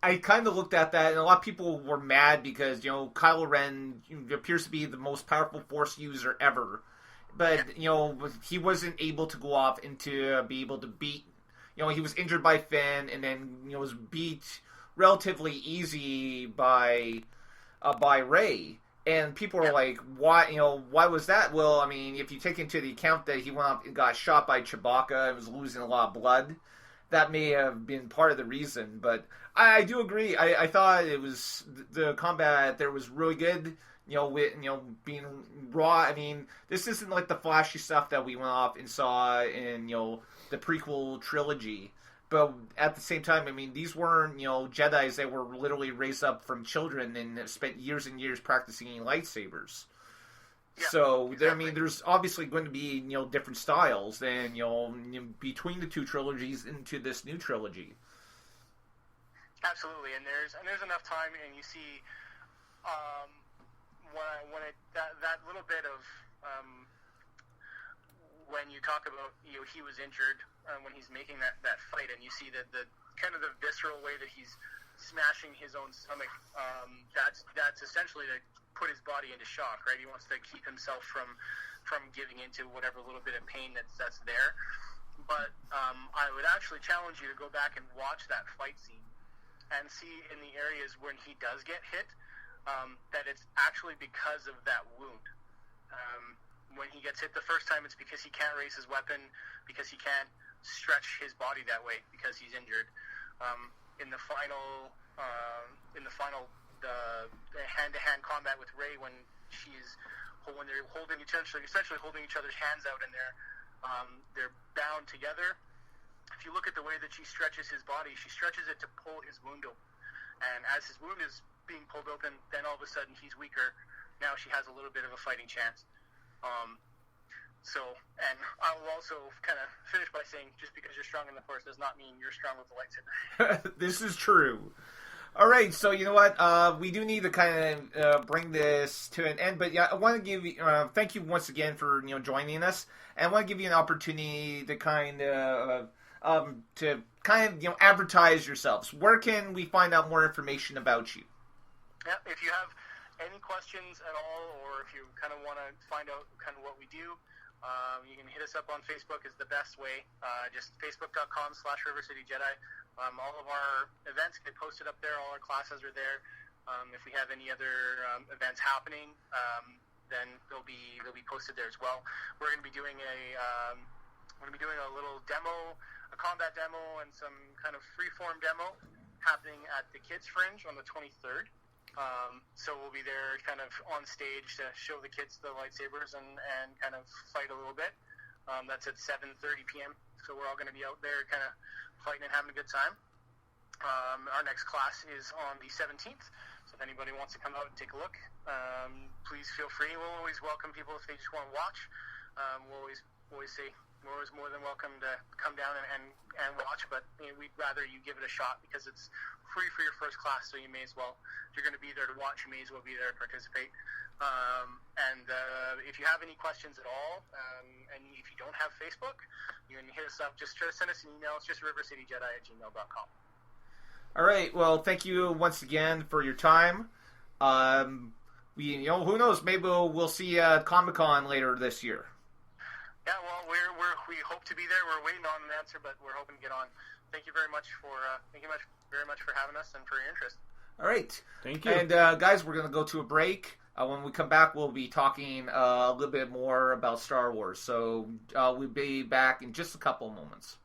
I kind of looked at that, and a lot of people were mad because Kylo Ren appears to be the most powerful Force user ever, but he wasn't able to go off and to be able to beat. He was injured by Finn, and then was beat relatively easy by Rey. And people are like, why? Why was that? Well, I mean, if you take into the account that he went up and got shot by Chewbacca and was losing a lot of blood, that may have been part of the reason. But I do agree. I thought it was the combat there was really good. With being raw. I mean, this isn't like the flashy stuff that we went off and saw in the prequel trilogy. But at the same time, I mean, these weren't, Jedis that were literally raised up from children and spent years and years practicing lightsabers. Yeah, so, exactly. I mean, there's obviously going to be, different styles than, between the two trilogies into this new trilogy. Absolutely, and there's enough time, and you see, that little bit of, when you talk about he was injured when he's making that fight, and you see that the kind of the visceral way that he's smashing his own stomach, that's essentially to put his body into shock, right? He wants to keep himself from giving into whatever little bit of pain that's there. But I would actually challenge you to go back and watch that fight scene and see in the areas when he does get hit that it's actually because of that wound. When he gets hit the first time, it's because he can't raise his weapon, because he can't stretch his body that way, because he's injured. In the final hand-to-hand combat with Rey, when they're holding essentially holding each other's hands out, and they're bound together. If you look at the way that she stretches his body, she stretches it to pull his wound open. And as his wound is being pulled open, then all of a sudden he's weaker. Now she has a little bit of a fighting chance. And I will also kind of finish by saying, just because you're strong in the Force does not mean you're strong with the lightsaber. This is true. All right, so you know what? We do need to kind of bring this to an end, but yeah, I want to give you thank you once again for joining us, and I want to give you an opportunity to kind of advertise yourselves. Where can we find out more information about you? Yeah, if you have any questions at all, or if you kind of want to find out kind of what we do, you can hit us up on Facebook is the best way. Just facebook.com/RivercityJedi. All of our events get posted up there. All our classes are there. If we have any other events happening, then they'll be posted there as well. We're going to be doing a little demo, a combat demo, and some kind of freeform demo happening at the Kids Fringe on the 23rd. So we'll be there kind of on stage to show the kids the lightsabers and kind of fight a little bit. That's at 7:30 p.m. So we're all going to be out there kind of fighting and having a good time. Our next class is on the 17th. So if anybody wants to come out and take a look, please feel free. We'll always welcome people if they just want to watch. We'll always say we're always more than welcome to come down and watch, but we'd rather you give it a shot because it's free for your first class, so you may as well. If you're going to be there to watch, you may as well be there to participate. If you have any questions at all, and if you don't have Facebook, you can hit us up. Just try to send us an email. It's just rivercityjedi@gmail.com. All right. Well, thank you once again for your time. Who knows? Maybe we'll see you at Comic-Con later this year. Yeah, well, we hope to be there. We're waiting on an answer, but we're hoping to get on. Thank you very much for very much for having us and for your interest. All right, thank you. And guys, we're gonna go to a break. When we come back, we'll be talking a little bit more about Star Wars. So we'll be back in just a couple of moments.